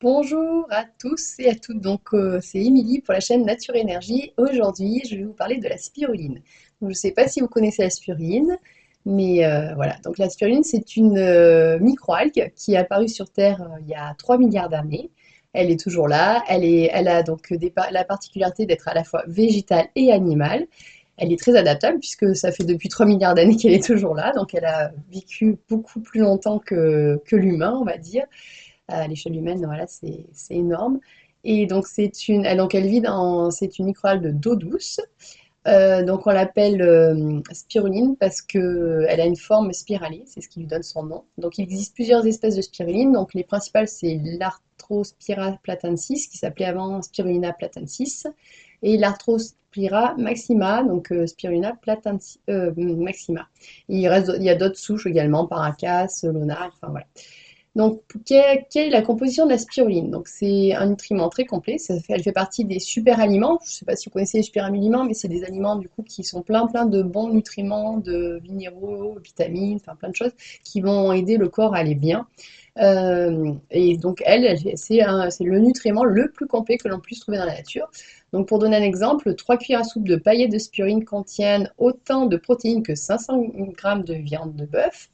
Bonjour à tous et à toutes, c'est Émilie pour la chaîne Nature Énergie. Aujourd'hui, je vais vous parler de la spiruline. Donc, je ne sais pas si vous connaissez la spiruline, mais voilà. Donc la spiruline, c'est une microalgue qui est apparue sur Terre il y a 3 milliards d'années. Elle est toujours là. Elle a donc la particularité d'être à la fois végétale et animale. Elle est très adaptable puisque ça fait depuis 3 milliards d'années qu'elle est toujours là. Donc elle a vécu beaucoup plus longtemps que l'humain, on va dire. À l'échelle humaine, voilà, c'est énorme. Et donc, elle vit c'est une microalgue d'eau douce. Donc, on l'appelle spiruline parce qu'elle a une forme spiralée, c'est ce qui lui donne son nom. Donc, il existe plusieurs espèces de spiruline. Donc, les principales, c'est l'Arthrospira platensis, qui s'appelait avant Spirulina platensis, et l'Arthrospira maxima, donc Spirulina maxima. Il y a d'autres souches également, Paracas, Lonar, enfin voilà. Donc, quelle est la composition de la spiruline? Donc, c'est un nutriment très complet. Elle fait partie des super aliments. Je ne sais pas si vous connaissez les super aliments, mais c'est des aliments du coup qui sont plein de bons nutriments, de minéraux, vitamines, enfin plein de choses qui vont aider le corps à aller bien. Et donc, c'est le nutriment le plus complet que l'on puisse trouver dans la nature. Donc, pour donner un exemple, 3 cuillères à soupe de paillettes de spiruline contiennent autant de protéines que 500 grammes de viande de bœuf,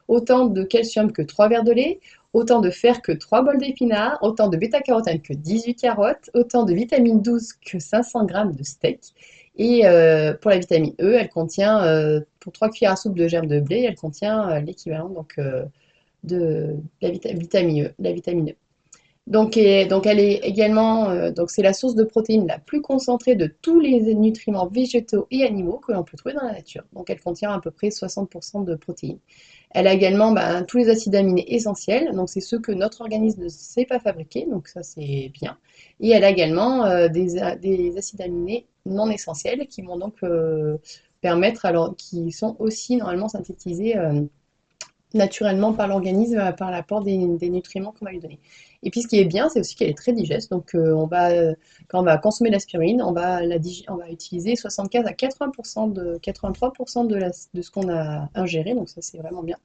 autant de calcium que 3 verres de lait, autant de fer que 3 bols d'épinards, autant de bêta-carotène que 18 carottes, autant de vitamine 12 que 500 grammes de steak. Et pour la vitamine E, elle contient, pour 3 cuillères à soupe de germes de blé, elle contient l'équivalent de la vitamine E. Donc elle est également, donc c'est la source de protéines la plus concentrée de tous les nutriments végétaux et animaux que l'on peut trouver dans la nature. Donc elle contient à peu près 60% de protéines. Elle a également tous les acides aminés essentiels, donc c'est ceux que notre organisme ne sait pas fabriquer, donc ça c'est bien. Et elle a également des acides aminés non essentiels qui vont donc permettre, alors qui sont aussi normalement synthétisés naturellement par l'organisme, par l'apport des nutriments qu'on va lui donner. Et puis ce qui est bien, c'est aussi qu'elle est très digeste. Donc quand on va consommer l'aspirine, on va utiliser 75 à 80% 83% de ce qu'on a ingéré. Donc ça, c'est vraiment bien.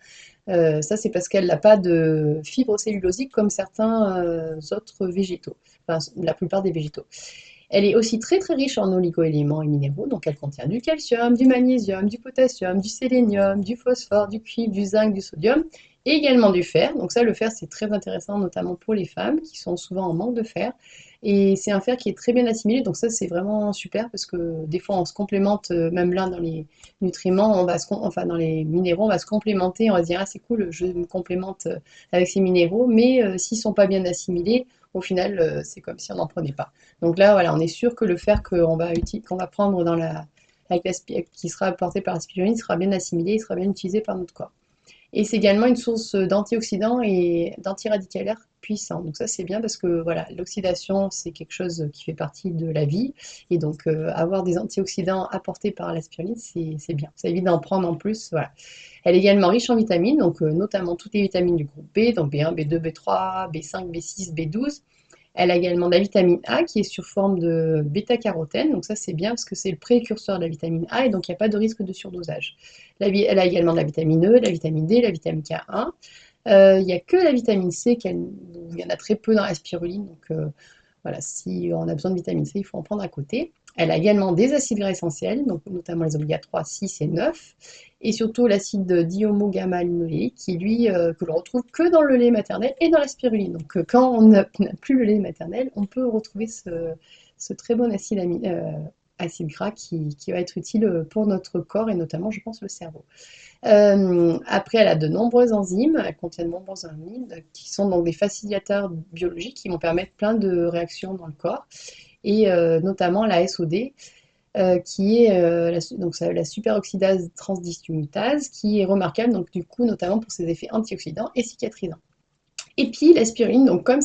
Ça, c'est parce qu'elle n'a pas de fibres cellulosiques comme certains autres végétaux, enfin la plupart des végétaux. Elle est aussi très riche en oligo-éléments et minéraux, donc elle contient du calcium, du magnésium, du potassium, du sélénium, du phosphore, du cuivre, du zinc, du sodium, et également du fer. Donc ça, le fer, c'est très intéressant, notamment pour les femmes qui sont souvent en manque de fer. Et c'est un fer qui est très bien assimilé, donc ça, c'est vraiment super parce que des fois, on se complémente, même là, dans les nutriments, enfin dans les minéraux, on va se complémenter, on va se dire, ah, c'est cool, je me complémente avec ces minéraux, mais s'ils ne sont pas bien assimilés, au final, c'est comme si on n'en prenait pas. Donc là, voilà, on est sûr que le fer qu'on va prendre qui sera apporté par la spiruline sera bien assimilé, il sera bien utilisé par notre corps. Et c'est également une source d'antioxydants et d'antiradicalaires puissants. Donc ça, c'est bien parce que voilà, l'oxydation, c'est quelque chose qui fait partie de la vie. Et donc, avoir des antioxydants apportés par la spiruline, c'est bien. Ça évite d'en prendre en plus. Voilà. Elle est également riche en vitamines, donc notamment toutes les vitamines du groupe B, donc B1, B2, B3, B5, B6, B12. Elle a également de la vitamine A qui est sur forme de bêta-carotène, donc ça c'est bien parce que c'est le précurseur de la vitamine A et donc il n'y a pas de risque de surdosage. Elle a également de la vitamine E, de la vitamine D, la vitamine K1. Il n'y a que la vitamine C, il y en a très peu dans la spiruline, donc voilà, si on a besoin de vitamine C, il faut en prendre à côté. Elle a également des acides gras essentiels, donc notamment les oméga 3, 6 et 9, et surtout l'acide dihomo-gamma-linoléique, que l'on retrouve que dans le lait maternel et dans la spiruline. Donc quand on n'a plus le lait maternel, on peut retrouver ce très bon acide gras qui va être utile pour notre corps et notamment, je pense, le cerveau. Après, elle a de nombreuses enzymes, elle contient de nombreuses enzymes qui sont donc des facilitateurs biologiques qui vont permettre plein de réactions dans le corps, et notamment la SOD, qui est la superoxydase transdismutase, qui est remarquable donc, du coup, notamment pour ses effets antioxydants et cicatrisants. Et puis l'aspiruline, donc comme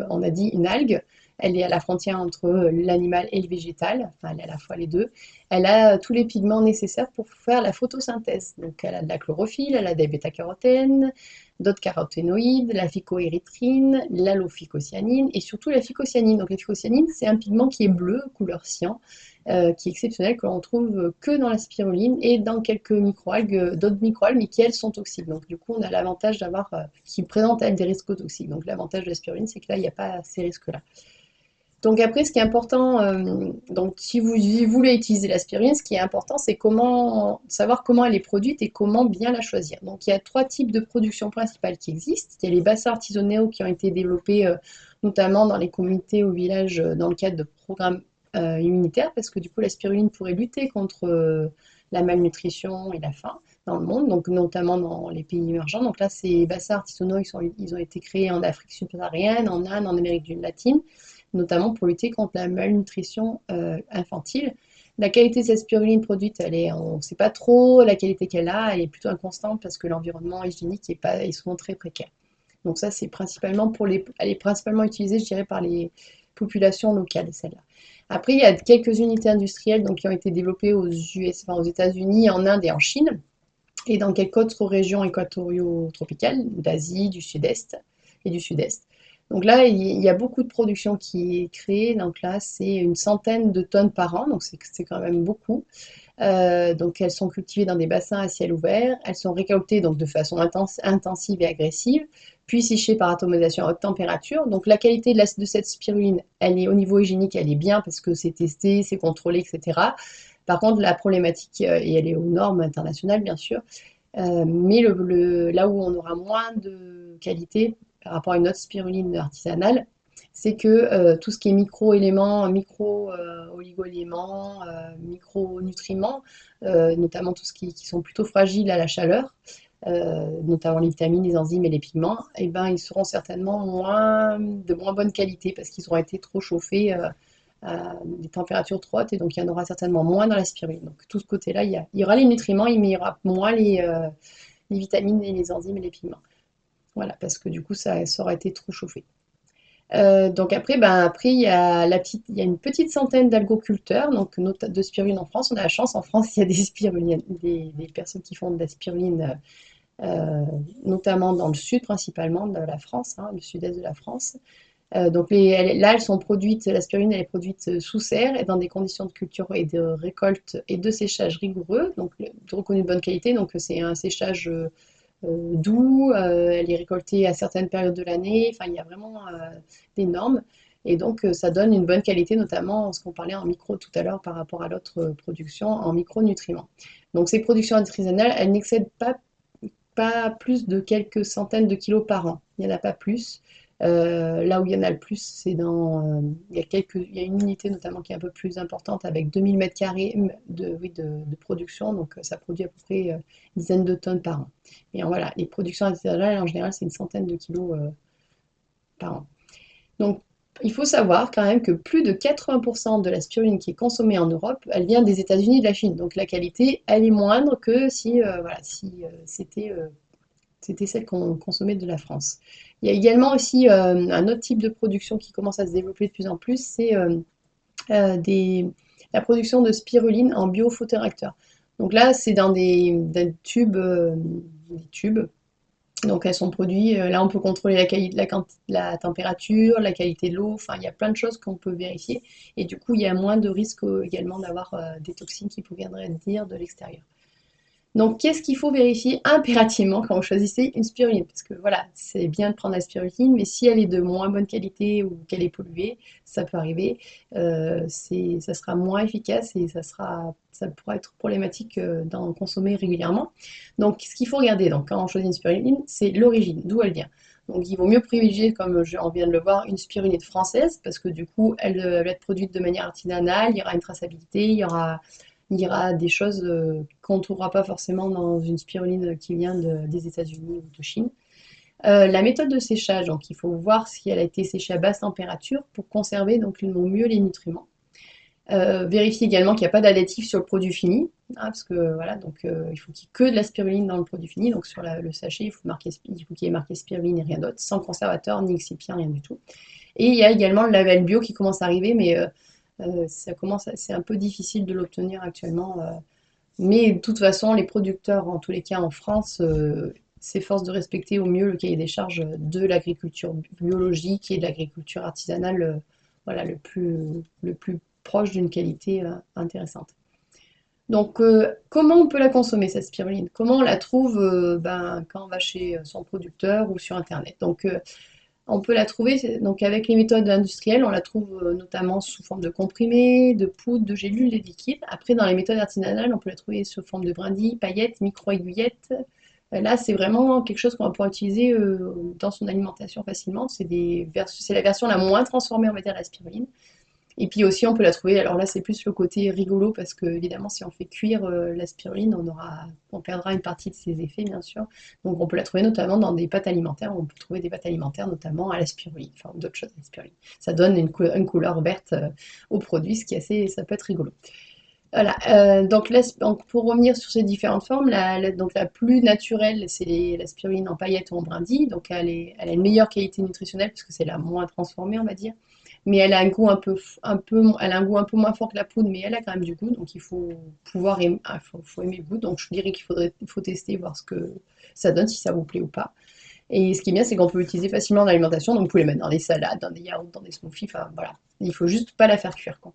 on a dit une algue, elle est à la frontière entre l'animal et le végétal, enfin elle est à la fois les deux. Elle a tous les pigments nécessaires pour faire la photosynthèse. Donc elle a de la chlorophylle, elle a des bêta-carotènes, d'autres caroténoïdes, la phycoérythrine, l'allophycocyanine et surtout la phycocyanine. Donc la phycocyanine, c'est un pigment qui est bleu, couleur cyan, qui est exceptionnel, que l'on trouve que dans la spiruline et dans quelques microalgues, d'autres microalgues, mais qui elles sont toxiques. Donc du coup, on a l'avantage d'avoir, qui présente elles des risques toxiques. Donc l'avantage de la spiruline, c'est que là, il n'y a pas ces risques-là. Donc après, ce qui est important, donc si vous voulez utiliser la spiruline, ce qui est important, c'est savoir comment elle est produite et comment bien la choisir. Donc il y a trois types de production principales qui existent. Il y a les bassins artisanaux qui ont été développés notamment dans les communautés au village dans le cadre de programmes immunitaires, parce que du coup la spiruline pourrait lutter contre la malnutrition et la faim dans le monde, donc notamment dans les pays émergents. Donc là, ces bassins artisanaux, ils ont été créés en Afrique subsaharienne, en Inde, en Amérique latine, notamment pour lutter contre la malnutrition infantile. La qualité de cette spiruline produite, on ne sait pas trop la qualité qu'elle a, elle est plutôt inconstante parce que l'environnement hygiénique est souvent très précaire. Donc ça, c'est principalement elle est principalement utilisée, je dirais, par les populations locales, celle-là. Après, il y a quelques unités industrielles donc, qui ont été développées aux US, enfin, aux États-Unis, en Inde et en Chine, et dans quelques autres régions équatoriaux-tropicales, d'Asie, du Sud-Est et du Sud-Est. Donc là, il y a beaucoup de production qui est créée. Donc là, c'est une centaine de tonnes par an, donc c'est quand même beaucoup. Donc elles sont cultivées dans des bassins à ciel ouvert. Elles sont récoltées donc de façon intensive et agressive, puis séchées par atomisation à haute température. Donc la qualité de cette spiruline, elle est au niveau hygiénique, elle est bien parce que c'est testé, c'est contrôlé, etc. Par contre, la problématique, et elle est aux normes internationales bien sûr, mais là où on aura moins de qualité par rapport à une autre spiruline artisanale, c'est que tout ce qui est micro-éléments, micro-oligo-éléments, micronutriments, notamment tout ce qui sont plutôt fragiles à la chaleur, notamment les vitamines, les enzymes et les pigments, eh ben, ils seront certainement de moins bonne qualité parce qu'ils auront été trop chauffés à des températures trop hautes et donc il y en aura certainement moins dans la spiruline. Donc tout ce côté-là, il y aura les nutriments, mais il y aura moins les vitamines et les enzymes et les pigments. Voilà, parce que du coup, ça aura été trop chauffé. Donc après, il y a il y a une petite centaine d'algoculteurs, donc de spiruline en France. On a la chance, en France, il y a des personnes qui font de la spiruline, notamment dans le sud principalement de la France, hein, le sud-est de la France. Donc là, elles sont produites, la spiruline, elle est produite sous serre et dans des conditions de culture et de récolte et de séchage rigoureux, donc reconnu de bonne qualité. Donc c'est un séchage doux, elle est récoltée à certaines périodes de l'année, enfin il y a vraiment des normes. Et donc ça donne une bonne qualité, notamment ce qu'on parlait en micro tout à l'heure par rapport à l'autre production en micronutriments. Donc ces productions artisanales, elles n'excèdent pas plus de quelques centaines de kilos par an. Il n'y en a pas plus. Là où il y en a le plus, c'est il y a une unité notamment qui est un peu plus importante avec 2000 mètres carrés de production, donc ça produit à peu près une dizaine de tonnes par an. Et voilà, les productions artisanales en général, c'est une centaine de kilos par an. Donc il faut savoir quand même que plus de 80% de la spiruline qui est consommée en Europe, elle vient des États-Unis et de la Chine. Donc la qualité, elle est moindre que si c'était celle qu'on consommait de la France. Il y a également aussi un autre type de production qui commence à se développer de plus en plus, c'est la production de spiruline en biophotoréacteur. Donc là, c'est dans des tubes, des tubes. Donc elles sont produites, là on peut contrôler la température, la qualité de l'eau, enfin il y a plein de choses qu'on peut vérifier. Et du coup, il y a moins de risques également d'avoir des toxines qui viendraient venir de l'extérieur. Donc, qu'est-ce qu'il faut vérifier impérativement quand vous choisissez une spiruline? Parce que voilà, c'est bien de prendre la spiruline, mais si elle est de moins bonne qualité ou qu'elle est polluée, ça peut arriver, ça sera moins efficace et ça pourra être problématique d'en consommer régulièrement. Donc, ce qu'il faut regarder quand on choisit une spiruline, c'est l'origine, d'où elle vient. Donc, il vaut mieux privilégier, comme on vient de le voir, une spiruline française, parce que du coup, elle va être produite de manière artisanale, il y aura une traçabilité, il y aura des choses qu'on ne trouvera pas forcément dans une spiruline qui vient des États-Unis ou de Chine. La méthode de séchage, donc il faut voir si elle a été séchée à basse température pour conserver donc au mieux les nutriments. Vérifier également qu'il n'y a pas d'additif sur le produit fini, hein, parce que voilà, donc il faut qu'il y ait que de la spiruline dans le produit fini. Donc sur le sachet, il faut qu'il y ait marqué spiruline et rien d'autre, sans conservateur ni excipient, rien du tout. Et il y a également le label bio qui commence à arriver, mais c'est un peu difficile de l'obtenir actuellement. Mais de toute façon, les producteurs, en tous les cas en France, s'efforce de respecter au mieux le cahier des charges de l'agriculture biologique et de l'agriculture artisanale, voilà, le plus proche d'une qualité intéressante. Donc, comment on peut la consommer, cette spiruline? Comment on la trouve ben, quand on va chez son producteur ou sur Internet? Donc, on peut la trouver donc avec les méthodes industrielles, on la trouve notamment sous forme de comprimés, de poudre, de gélules et de liquides. Après, dans les méthodes artisanales, on peut la trouver sous forme de brindilles, paillettes, micro-aiguillettes. Là, c'est vraiment quelque chose qu'on va pouvoir utiliser dans son alimentation facilement. C'est la version la moins transformée, on va dire, de la spiruline. Et puis aussi, on peut la trouver. Alors là, c'est plus le côté rigolo parce que évidemment, si on fait cuire la spiruline, on perdra une partie de ses effets, bien sûr. Donc, on peut la trouver notamment dans des pâtes alimentaires. On peut trouver des pâtes alimentaires notamment à la spiruline, enfin d'autres choses à la spiruline. Ça donne une couleur verte au produit, ce qui est assez, ça peut être rigolo. Voilà. Donc pour revenir sur ces différentes formes, donc la plus naturelle, c'est la spiruline en paillettes ou en brindilles. Donc, elle a une meilleure qualité nutritionnelle puisque c'est la moins transformée, on va dire, mais elle a un goût elle a un goût un peu moins fort que la poudre, mais elle a quand même du goût, donc il faut pouvoir aimer, faut aimer le goût. Donc je dirais il faut tester, voir ce que ça donne, si ça vous plaît ou pas. Et ce qui est bien, c'est qu'on peut l'utiliser facilement dans l'alimentation, donc vous pouvez les mettre dans des salades, dans des yaourts, dans des smoothies, enfin voilà. Il faut juste pas la faire cuire, quoi.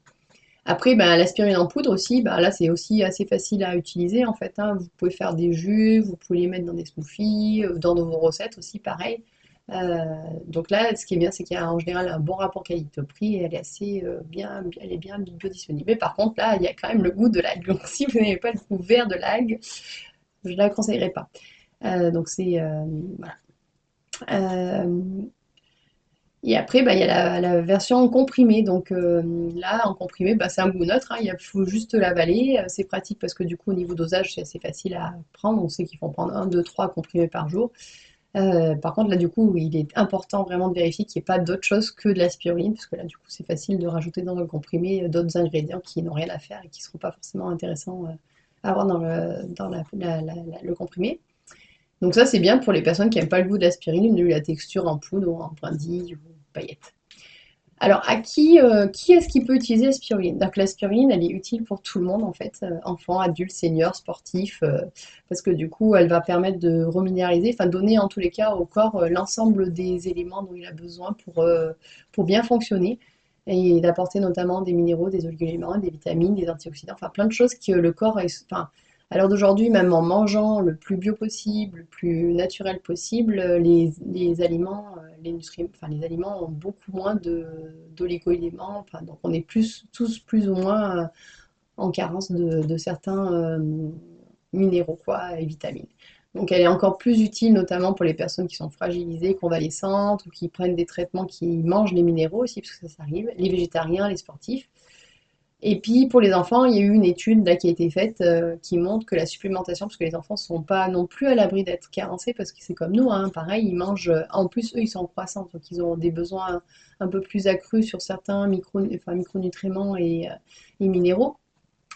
Après, ben, l'aspirine en poudre aussi, ben, là c'est aussi assez facile à utiliser en fait, hein. Vous pouvez faire des jus, vous pouvez les mettre dans des smoothies, dans vos recettes aussi, pareil. Euh, donc là, ce qui est bien, c'est qu'il y a en général un bon rapport qualité-prix et elle est assez elle est bien biodisponible. Mais par contre, là, il y a quand même le goût de l'algue. Donc si vous n'avez pas le goût vert de l'algue, je ne la conseillerais pas. Donc c'est voilà. Euh, et après, bah, il y a la version comprimée. Donc là, en comprimé, bah, c'est un goût neutre, hein. Il faut juste l'avaler. C'est pratique parce que du coup, au niveau dosage, c'est assez facile à prendre. On sait qu'il faut en prendre un, 2, 3 comprimés par jour. Par contre, là, du coup, il est important vraiment de vérifier qu'il n'y ait pas d'autre chose que de la spiruline, parce que là, du coup, c'est facile de rajouter dans le comprimé d'autres ingrédients qui n'ont rien à faire et qui ne seront pas forcément intéressants à avoir dans le comprimé. Donc ça, c'est bien pour les personnes qui n'aiment pas le goût de l'aspirine, ni la texture en poudre ou en brindille ou paillettes. Alors, qui est-ce qui peut utiliser la spiruline? Donc, la spiruline, elle est utile pour tout le monde, en fait, enfants, adultes, seniors, sportifs, parce que du coup, elle va permettre de reminéraliser, enfin, donner en tous les cas au corps l'ensemble des éléments dont il a besoin pour bien fonctionner, et d'apporter notamment des minéraux, des oligo-éléments, des vitamines, des antioxydants, enfin, plein de choses que le corps, enfin, à l'heure d'aujourd'hui, même en mangeant le plus bio possible, le plus naturel possible, les aliments, enfin, les aliments ont beaucoup moins d'oligo-éléments. Enfin, donc on est tous plus ou moins en carence de certains minéraux, quoi, et vitamines. Donc elle est encore plus utile, notamment pour les personnes qui sont fragilisées, convalescentes, ou qui prennent des traitements qui mangent les minéraux aussi, parce que ça arrive, les végétariens, les sportifs. Et puis pour les enfants, il y a eu une étude là, qui a été faite qui montre que la supplémentation, parce que les enfants ne sont pas non plus à l'abri d'être carencés, parce que c'est comme nous, hein, pareil, ils mangent, en plus eux ils sont en croissance, donc ils ont des besoins un peu plus accrus sur certains micronutriments et minéraux.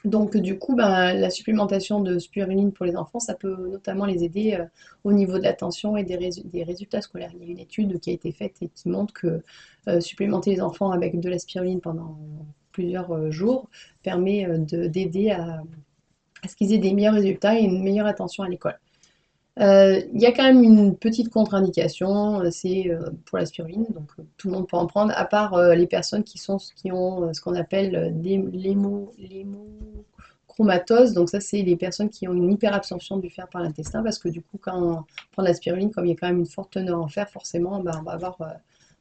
Donc du coup, ben, la supplémentation de spiruline pour les enfants, ça peut notamment les aider au niveau de l'attention et des résultats scolaires. Il y a une étude qui a été faite et qui montre que supplémenter les enfants avec de la spiruline pendant plusieurs jours permet d'aider à ce qu'ils aient des meilleurs résultats et une meilleure attention à l'école. Il y a quand même une petite contre-indication, c'est pour la spiruline, donc tout le monde peut en prendre, à part les personnes qui ont ce qu'on appelle l'hémochromatose. Donc ça, c'est les personnes qui ont une hyperabsorption du fer par l'intestin, parce que du coup, quand on prend de la spiruline, comme il y a quand même une forte teneur en fer, forcément, ben,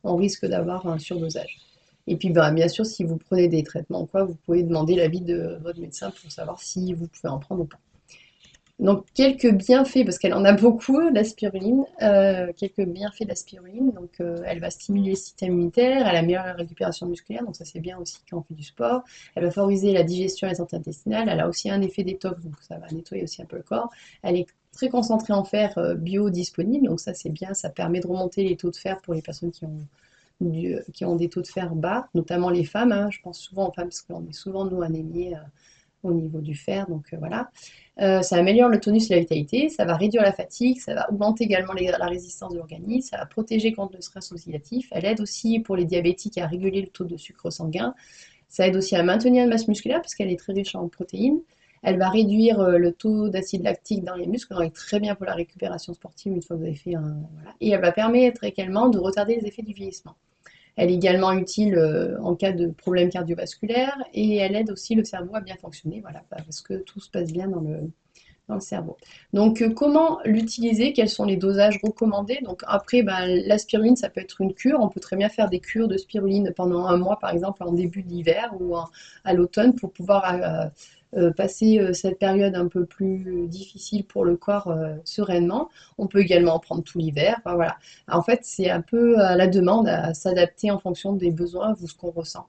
on risque d'avoir un surdosage. Et puis, ben, bien sûr, si vous prenez des traitements ou quoi, vous pouvez demander l'avis de votre médecin pour savoir si vous pouvez en prendre ou pas. Donc, quelques bienfaits, parce qu'elle en a beaucoup, la spiruline, quelques bienfaits de la spiruline. Donc, elle va stimuler le système immunitaire, elle améliore la récupération musculaire, donc ça c'est bien aussi quand on fait du sport. Elle va favoriser la digestion et la santé intestinale. Elle a aussi un effet détox, donc ça va nettoyer aussi un peu le corps. Elle est très concentrée en fer biodisponible, donc ça c'est bien, ça permet de remonter les taux de fer pour les personnes qui ont des taux de fer bas, notamment les femmes, hein. Je pense souvent aux femmes parce qu'on est souvent, nous, anémiés au niveau du fer, donc voilà. Ça améliore le tonus et la vitalité, ça va réduire la fatigue, ça va augmenter également la résistance de l'organisme, ça va protéger contre le stress oxydatif. Elle aide aussi pour les diabétiques à réguler le taux de sucre sanguin. Ça aide aussi à maintenir une masse musculaire parce qu'elle est très riche en protéines. Elle va réduire le taux d'acide lactique dans les muscles, donc très bien pour la récupération sportive une fois que vous avez fait un... Voilà. Et elle va permettre également de retarder les effets du vieillissement. Elle est également utile en cas de problèmes cardiovasculaires et elle aide aussi le cerveau à bien fonctionner, voilà, parce que tout se passe bien dans le cerveau. Donc, comment l'utiliser? Quels sont les dosages recommandés? Donc, après, ben, la spiruline, ça peut être une cure. On peut très bien faire des cures de spiruline pendant un mois, par exemple, en début d'hiver ou à l'automne pour pouvoir passer cette période un peu plus difficile pour le corps sereinement. On peut également en prendre tout l'hiver. Enfin, voilà. En fait, c'est un peu à la demande à s'adapter en fonction des besoins ou ce qu'on ressent.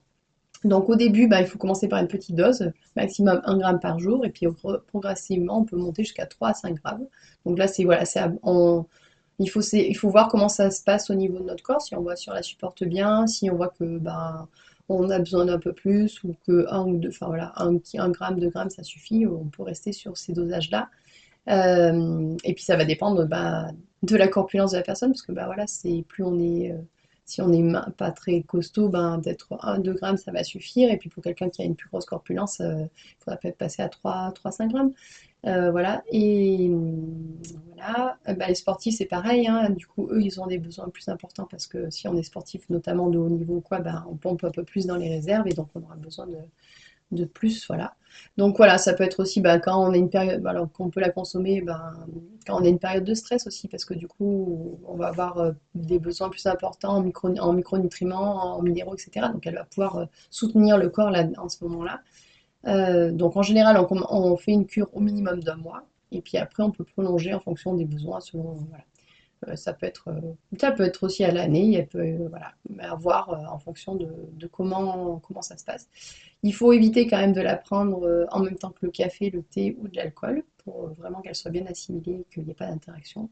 Donc au début, bah, il faut commencer par une petite dose, maximum 1 gramme par jour, et puis progressivement, on peut monter jusqu'à 3 à 5 grammes. Donc là, c'est voilà, il faut voir comment ça se passe au niveau de notre corps, si on voit si on la supporte bien, si on voit que ben, on a besoin d'un peu plus, ou que un ou deux, enfin voilà, un gramme, 2 grammes, ça suffit, on peut rester sur ces dosages-là. Et puis ça va dépendre bah, de la corpulence de la personne, parce que bah, voilà, c'est plus on est, si on n'est pas très costaud, ben, peut-être 1-2 grammes ça va suffire. Et puis pour quelqu'un qui a une plus grosse corpulence, il faudra peut-être passer à 3-5 grammes. Voilà. Et voilà. Bah, les sportifs, c'est pareil, hein. Du coup, eux, ils ont des besoins plus importants parce que si on est sportif, notamment de haut niveau, quoi, ben, on pompe un peu plus dans les réserves et donc on aura besoin de plus, voilà. Donc voilà, ça peut être aussi bah, quand on a une période, alors qu'on peut la consommer ben, quand on a une période de stress aussi, parce que du coup, on va avoir des besoins plus importants en micronutriments, en minéraux, etc. Donc elle va pouvoir soutenir le corps là, en ce moment-là. Donc en général, on fait une cure au minimum d'un mois, et puis après, on peut prolonger en fonction des besoins selon, voilà. Ça peut être aussi à l'année, elle peut, voilà, mais à voir en fonction de comment ça se passe. Il faut éviter quand même de la prendre en même temps que le café, le thé ou de l'alcool pour vraiment qu'elle soit bien assimilée et qu'il n'y ait pas d'interaction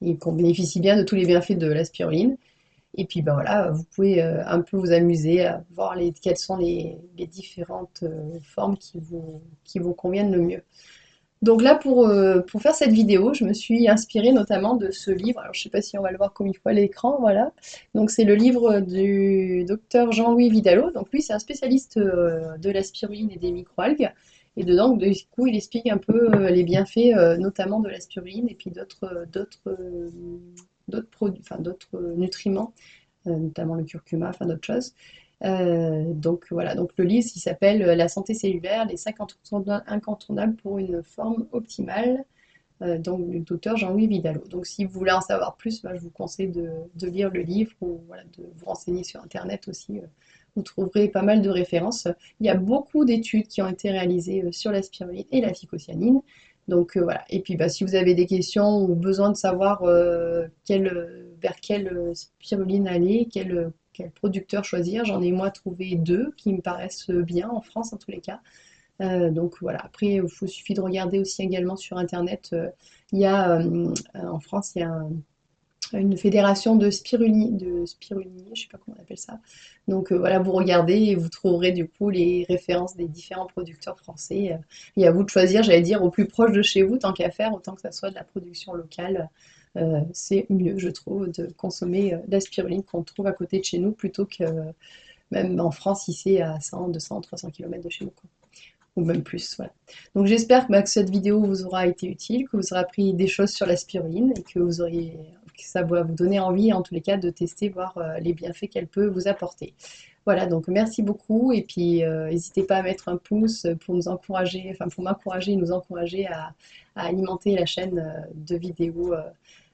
et qu'on bénéficie bien de tous les bienfaits de la spiruline. Et puis ben voilà, vous pouvez un peu vous amuser à voir quelles sont les différentes formes qui vous conviennent le mieux. Donc là, pour faire cette vidéo, je me suis inspirée notamment de ce livre. Alors, je ne sais pas si on va le voir comme il faut à l'écran, voilà. Donc, c'est le livre du docteur Jean-Louis Vidalot. Donc, lui, c'est un spécialiste de la spiruline et des microalgues. Et dedans, du coup, il explique un peu les bienfaits, notamment de la spiruline et puis d'autres produits, enfin, d'autres nutriments, notamment le curcuma, enfin d'autres choses. Donc voilà, donc le livre il s'appelle La santé cellulaire, les 5 incontournables pour une forme optimale, donc du docteur Jean-Louis Vidalot. Donc si vous voulez en savoir plus, bah, je vous conseille de lire le livre ou voilà, de vous renseigner sur Internet aussi. Vous trouverez pas mal de références. Il y a beaucoup d'études qui ont été réalisées sur la spiruline et la phycocyanine. Donc voilà. Et puis bah, si vous avez des questions ou besoin de savoir vers quelle spiruline aller, quel producteur choisir, j'en ai moi trouvé 2 qui me paraissent bien en France en tous les cas. Donc voilà, après il vous suffit de regarder aussi également sur Internet. Il y a en France, il y a une fédération de spiruliniers, je ne sais pas comment on appelle ça. Donc voilà, vous regardez et vous trouverez du coup les références des différents producteurs français. Et à vous de choisir, j'allais dire, au plus proche de chez vous, tant qu'à faire, autant que ça soit de la production locale. C'est mieux, je trouve, de consommer de la spiruline qu'on trouve à côté de chez nous plutôt que même en France, ici, à 100, 200, 300 km de chez nous, quoi. Ou même plus, voilà. Donc j'espère bah, que cette vidéo vous aura été utile, que vous aurez appris des choses sur la spiruline et que ça va vous donner envie, en tous les cas, de tester, voir les bienfaits qu'elle peut vous apporter. Voilà, donc merci beaucoup et puis n'hésitez pas à mettre un pouce pour nous encourager, enfin pour m'encourager et nous encourager à alimenter la chaîne de vidéos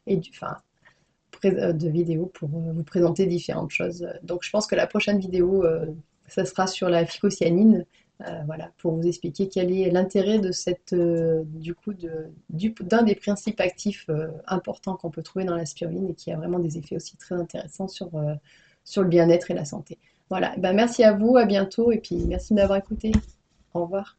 enfin, de vidéos pour vous présenter différentes choses. Donc je pense que la prochaine vidéo, ça sera sur la phycocyanine, voilà, pour vous expliquer quel est l'intérêt de du coup, d'un des principes actifs importants qu'on peut trouver dans la spiruline et qui a vraiment des effets aussi très intéressants sur le bien-être et la santé. Voilà, ben, merci à vous, à bientôt et puis merci de m'avoir écouté. Au revoir.